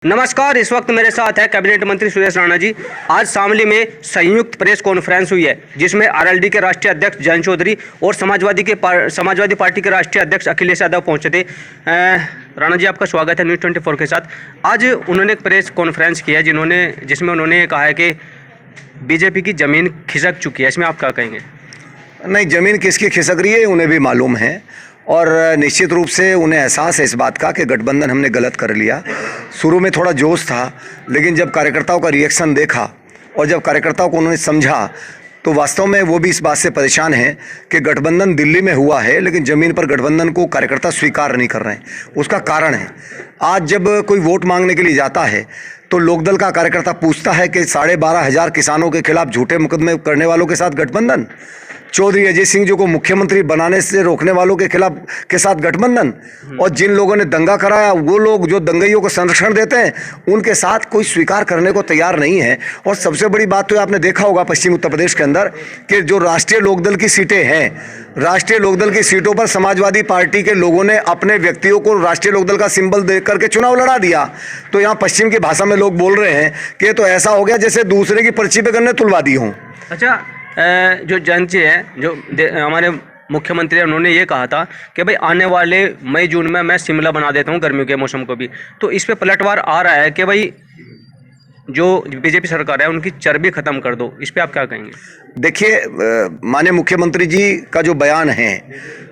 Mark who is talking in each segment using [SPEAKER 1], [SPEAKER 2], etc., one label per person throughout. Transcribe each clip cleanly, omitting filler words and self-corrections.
[SPEAKER 1] नमस्कार। इस वक्त मेरे साथ है कैबिनेट मंत्री सुरेश राणा जी। आज शामली में संयुक्त प्रेस कॉन्फ्रेंस हुई है जिसमें आरएलडी के राष्ट्रीय अध्यक्ष जयंत चौधरी और समाजवादी पार्टी के राष्ट्रीय अध्यक्ष अखिलेश यादव पहुंचे थे। राणा जी, आपका स्वागत है न्यूज़ 24 के साथ। आज उन्होंने एक प्रेस कॉन्फ्रेंस किया जिसमें उन्होंने कहा है कि बीजेपी की ज़मीन खिसक चुकी है। इसमें आप क्या कहेंगे?
[SPEAKER 2] नहीं, ज़मीन किसकी खिसक रही है उन्हें भी मालूम है और निश्चित रूप से उन्हें एहसास है इस बात का कि गठबंधन हमने गलत कर लिया। शुरू में थोड़ा जोश था, लेकिन जब कार्यकर्ताओं का रिएक्शन देखा और जब कार्यकर्ताओं को उन्होंने समझा तो वास्तव में वो भी इस बात से परेशान हैं कि गठबंधन दिल्ली में हुआ है लेकिन ज़मीन पर गठबंधन को कार्यकर्ता स्वीकार नहीं कर रहे हैं। उसका कारण है, आज जब कोई वोट मांगने के लिए जाता है तो लोकदल का कार्यकर्ता पूछता है कि 12,500 किसानों के खिलाफ झूठे मुकदमे करने वालों के साथ गठबंधन, चौधरी अजय सिंह जी को मुख्यमंत्री बनाने से रोकने वालों के साथ गठबंधन, और जिन लोगों ने दंगा कराया वो लोग जो दंगइयों को संरक्षण देते हैं उनके साथ कोई स्वीकार करने को तैयार नहीं है। और सबसे बड़ी बात तो आपने देखा होगा पश्चिम उत्तर प्रदेश के अंदर कि जो राष्ट्रीय लोकदल की सीटें हैं, राष्ट्रीय लोकदल की सीटों पर समाजवादी पार्टी के लोगों ने अपने व्यक्तियों को राष्ट्रीय लोकदल का सिंबल दे करके चुनाव लड़ा दिया। तो यहाँ पश्चिम की भाषा में लोग बोल रहे हैं कि तो ऐसा हो गया जैसे दूसरे की पर्ची पे गन्ने तुलवा दी हों।
[SPEAKER 1] अच्छा, जो जयंत जी है जो हमारे मुख्यमंत्री हैं, उन्होंने ये कहा था कि भाई आने वाले मई जून में मैं शिमला बना देता हूँ गर्मियों के मौसम को भी। तो इस पे पलटवार आ रहा है कि भाई जो बीजेपी सरकार है उनकी चर्बी खत्म कर दो। इस पे आप क्या कहेंगे?
[SPEAKER 2] देखिए, माननीय मुख्यमंत्री जी का जो बयान है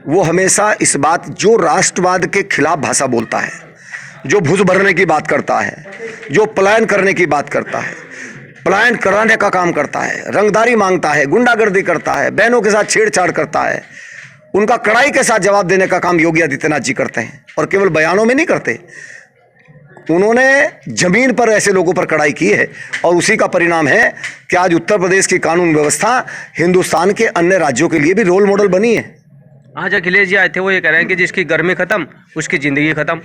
[SPEAKER 2] वो हमेशा इस बात, जो राष्ट्रवाद के खिलाफ भाषा बोलता है, जो भुज भरने की बात करता है, जो पलायन करने की बात करता है, पलायन कराने का काम करता है, रंगदारी मांगता है, गुंडागर्दी करता है, बहनों के साथ छेड़छाड़ करता है, उनका कड़ाई के साथ जवाब देने का काम योगी आदित्यनाथ जी करते हैं। और केवल बयानों में नहीं करते, उन्होंने जमीन पर ऐसे लोगों पर कड़ाई की है और उसी का परिणाम है कि आज उत्तर प्रदेश की कानून व्यवस्था हिंदुस्तान के अन्य राज्यों के लिए भी रोल मॉडल बनी है।
[SPEAKER 1] आज अखिलेश जी आए थे, वो ये कह रहे हैं कि जिसकी गर्मी खत्म उसकी जिंदगी खत्म।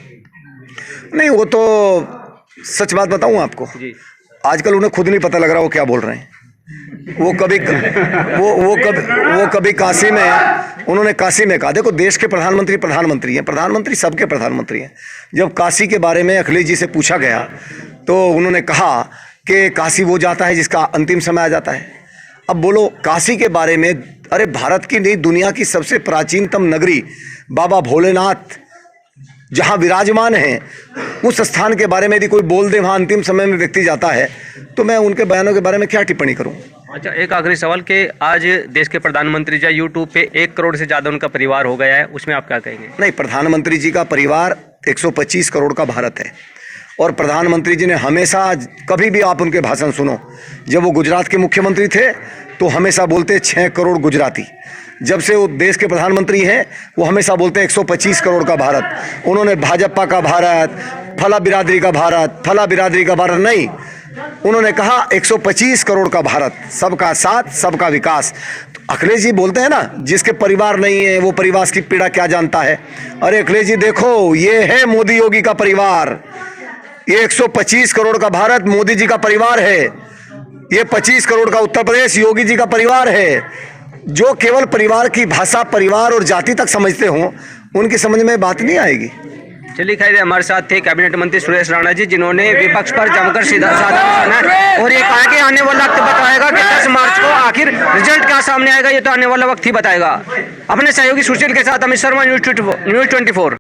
[SPEAKER 2] नहीं, वो तो सच बात बताऊं आपको जी, आजकल उन्हें खुद नहीं पता लग रहा वो क्या बोल रहे हैं। वो कभी काशी में, उन्होंने काशी में कहा, देखो देश के प्रधानमंत्री हैं, प्रधानमंत्री सबके प्रधानमंत्री हैं। जब काशी के बारे में अखिलेश जी से पूछा गया तो उन्होंने कहा कि काशी वो जाता है जिसका अंतिम समय आ जाता है। अब बोलो काशी के बारे में, अरे भारत की नहीं दुनिया की सबसे प्राचीनतम नगरी बाबा भोलेनाथ जहाँ विराजमान हैं, उस स्थान के बारे में यदि कोई बोल दे वहाँ अंतिम समय में व्यक्ति जाता है तो मैं उनके बयानों के बारे में क्या टिप्पणी करूँ?
[SPEAKER 1] अच्छा, एक आखिरी सवाल कि आज देश के प्रधानमंत्री जी यूट्यूब पे 1 करोड़ से ज़्यादा उनका परिवार हो गया है, उसमें आप क्या कहेंगे? नहीं,
[SPEAKER 2] प्रधानमंत्री जी का परिवार 125 करोड़ का भारत है और प्रधानमंत्री जी ने हमेशा, कभी भी आप उनके भाषण सुनो, जब वो गुजरात के मुख्यमंत्री थे तो हमेशा बोलते 6 करोड़ गुजराती। जब से वो देश के प्रधानमंत्री हैं वो हमेशा बोलते हैं 125 करोड़ का भारत। उन्होंने भाजपा का भारत, फला बिरादरी का भारत, फला बिरादरी का भारत नहीं, उन्होंने कहा 125 करोड़ का भारत, सबका साथ सबका विकास। तो अखिलेश जी बोलते हैं ना, जिसके परिवार नहीं है वो परिवार की पीड़ा क्या जानता है। अरे अखिलेश जी देखो, ये है मोदी योगी का परिवार, ये 125 करोड़ का भारत मोदी जी का परिवार है, ये 25 करोड़ का उत्तर प्रदेश योगी जी का परिवार है। जो केवल परिवार की भाषा, परिवार और जाति तक समझते हों उनकी समझ में बात नहीं आएगी।
[SPEAKER 1] चलिए खैर, हमारे साथ थे कैबिनेट मंत्री सुरेश राणा जी, जिन्होंने विपक्ष पर जमकर साधा निशाना और ये कहा कि आने वाला वक्त बताएगा कि 10 मार्च को आखिर रिजल्ट क्या सामने आएगा। ये तो आने वाला वक्त ही बताएगा। अपने सहयोगी सुशील के साथ अमित शर्मा, न्यूज़ 24।